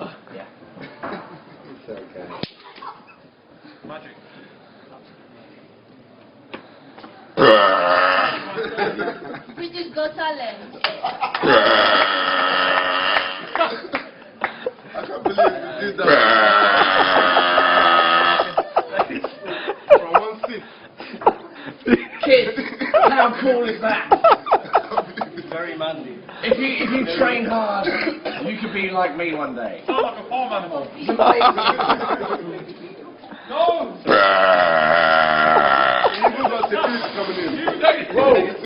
Yeah. It's okay. Magic. British Got Talent. I can't believe you did that. From one seat. Kids, how cool is that? Very manly. If you train hard, you could be like me one day. Sound like a farm animal. It's amazing. No! You got the fish coming in. You take it. Whoa.